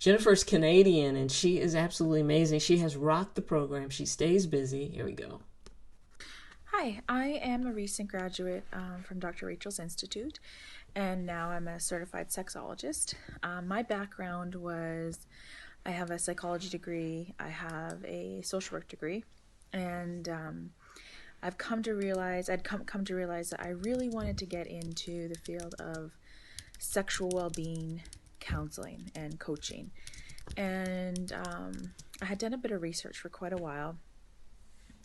Jennifer's Canadian, and she is absolutely amazing. She has rocked the program. She stays busy. Here we go. Hi, I am a recent graduate from Dr. Rachel's Institute, and now I'm a certified sexologist. My background was I have a psychology degree, I have a social work degree, and I've come to realize, come to realize that I really wanted to get into the field of sexual well-being counseling and coaching. And I had done a bit of research for quite a while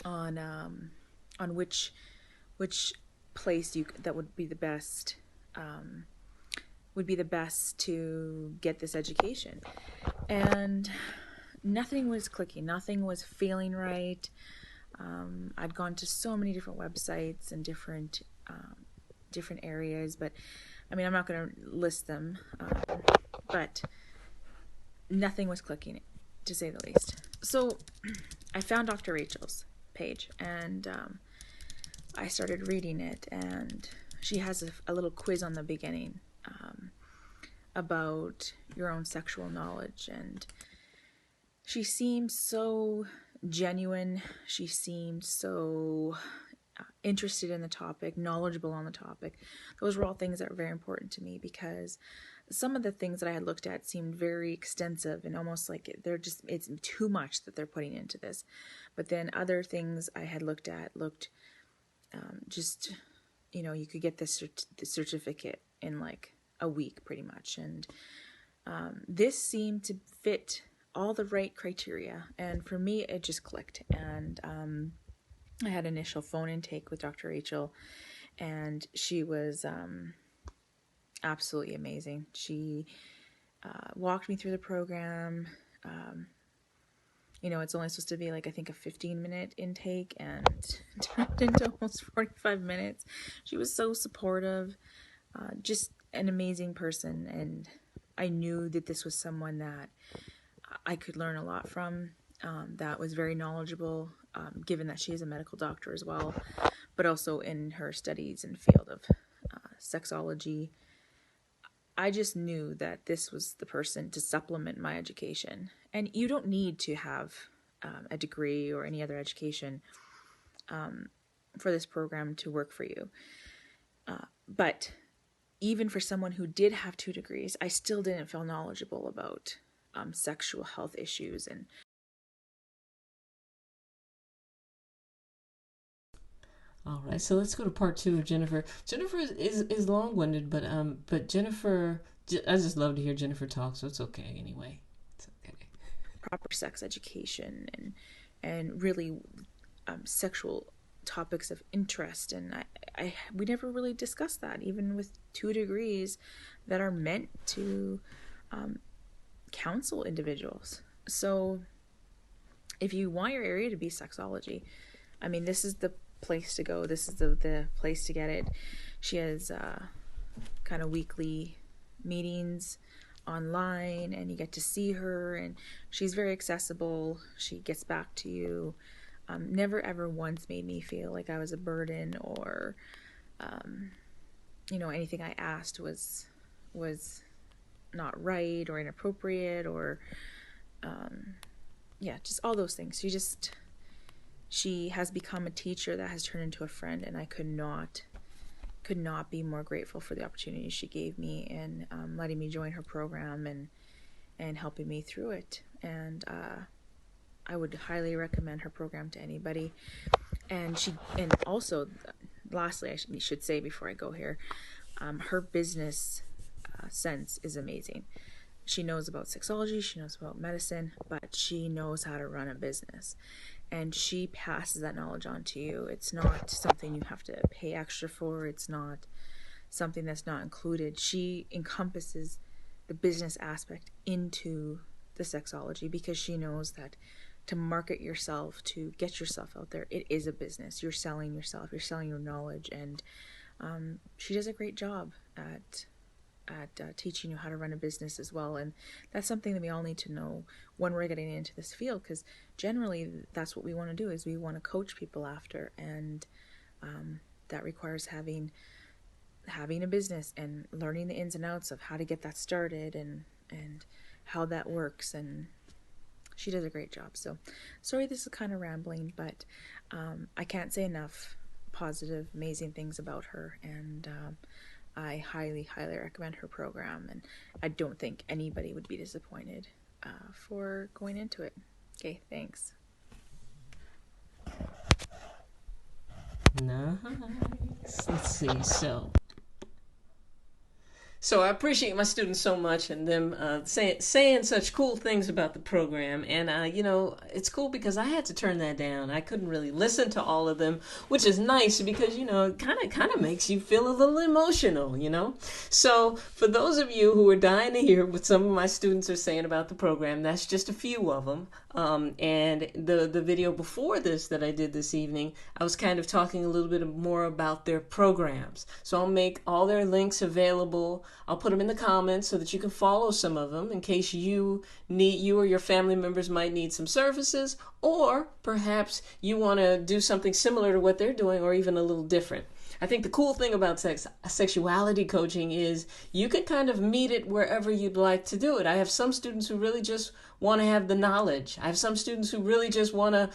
on which place that would be the best to get this education, and nothing was clicking, nothing was feeling right. I'd gone to so many different websites and different areas, but I mean, I'm not going to list them, but nothing was clicking, to say the least. So I found Dr. Rachel's page, and I started reading it, and she has a little quiz on the beginning about your own sexual knowledge, and she seemed so genuine. She seemed so interested in the topic, knowledgeable on the topic. Those were all things that were very important to me, because some of the things that I had looked at seemed very extensive and almost like it's too much that they're putting into this. But then other things I had looked at looked just, you could get this the certificate in like a week pretty much. And this seemed to fit all the right criteria. And for me, it just clicked. And I had initial phone intake with Dr. Rachel, and she was absolutely amazing. She walked me through the program. It's only supposed to be like, I think, a 15-minute intake, and turned into almost 45 minutes. She was so supportive, just an amazing person, and I knew that this was someone that I could learn a lot from, that was very knowledgeable, given that she is a medical doctor as well, but also in her studies and field of sexology. I just knew that this was the person to supplement my education. And you don't need to have a degree or any other education for this program to work for you. But even for someone who did have 2 degrees, I still didn't feel knowledgeable about sexual health issues. And All right, so let's go to part 2 of Jennifer. Jennifer is long-winded, but Jennifer, I just love to hear Jennifer talk, so it's okay anyway. It's okay. proper sex education, and really sexual topics of interest. And we never really discussed that, even with 2 degrees that are meant to counsel individuals. So if you want your area to be sexology, I mean, this is the place to go. This is the place to get it. She has kind of weekly meetings online, and you get to see her, and she's very accessible. She gets back to you. Never ever once made me feel like I was a burden, or anything I asked was not right or inappropriate, or just all those things. She has become a teacher that has turned into a friend, and I could not be more grateful for the opportunity she gave me in letting me join her program and helping me through it. And I would highly recommend her program to anybody. And also, lastly, I should say before I go here, her business sense is amazing. She knows about sexology, she knows about medicine, but she knows how to run a business. And she passes that knowledge on to you. It's not something you have to pay extra for. It's not something that's not included. She encompasses the business aspect into the sexology, because she knows that to market yourself, to get yourself out there, it is a business. You're selling yourself, you're selling your knowledge, and she does a great job at teaching you how to run a business as well. And that's something that we all need to know when we're getting into this field, because generally that's what we want to do, is we want to coach people after, and that requires having a business and learning the ins and outs of how to get that started, and how that works, and she does a great job. So sorry, this is kind of rambling, but I can't say enough positive, amazing things about her, and I highly, highly recommend her program, and I don't think anybody would be disappointed for going into it. Okay, thanks. Nice. Let's see. So I appreciate my students so much and them saying such cool things about the program. And, it's cool because I had to turn that down. I couldn't really listen to all of them, which is nice because, it kind of makes you feel a little emotional. So for those of you who are dying to hear what some of my students are saying about the program, that's just a few of them. And the video before this that I did this evening, I was kind of talking a little bit more about their programs. So I'll make all their links available. I'll put them in the comments so that you can follow some of them in case you or your family members might need some services, or perhaps you want to do something similar to what they're doing or even a little different. I think the cool thing about sexuality coaching is you can kind of meet it wherever you'd like to do it. I have some students who really just want to have the knowledge. I have some students who really just want to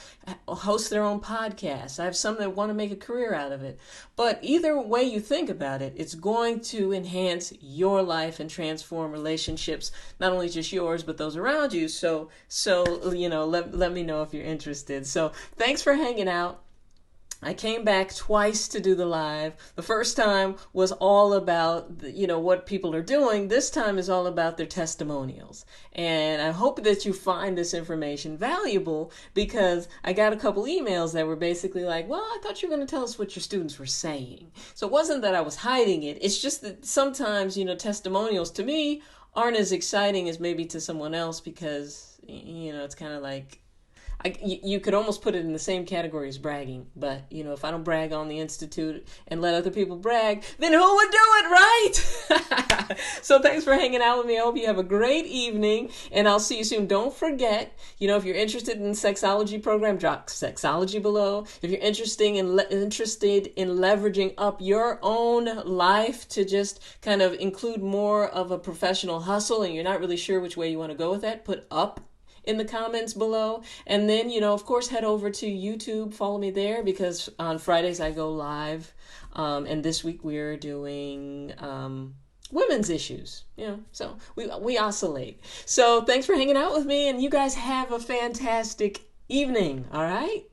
host their own podcast. I have some that want to make a career out of it. But either way you think about it, it's going to enhance your life and transform relationships, not only just yours, but those around you. So let me know if you're interested. So thanks for hanging out. I came back twice to do the live. The first time was all about, what people are doing. This time is all about their testimonials. And I hope that you find this information valuable because I got a couple emails that were basically like, well, I thought you were going to tell us what your students were saying. So it wasn't that I was hiding it. It's just that sometimes, testimonials to me aren't as exciting as maybe to someone else because, it's kind of like, you could almost put it in the same category as bragging, but if I don't brag on the Institute and let other people brag, then who would do it, right? So thanks for hanging out with me. I hope you have a great evening, and I'll see you soon. Don't forget, if you're interested in the sexology program, drop sexology below. If you're interested in leveraging up your own life to just kind of include more of a professional hustle, and you're not really sure which way you want to go with that, put up in the comments below. And then, of course, head over to YouTube, follow me there, because on Fridays I go live. And this week we're doing women's issues, so we oscillate. So thanks for hanging out with me, and you guys have a fantastic evening. All right.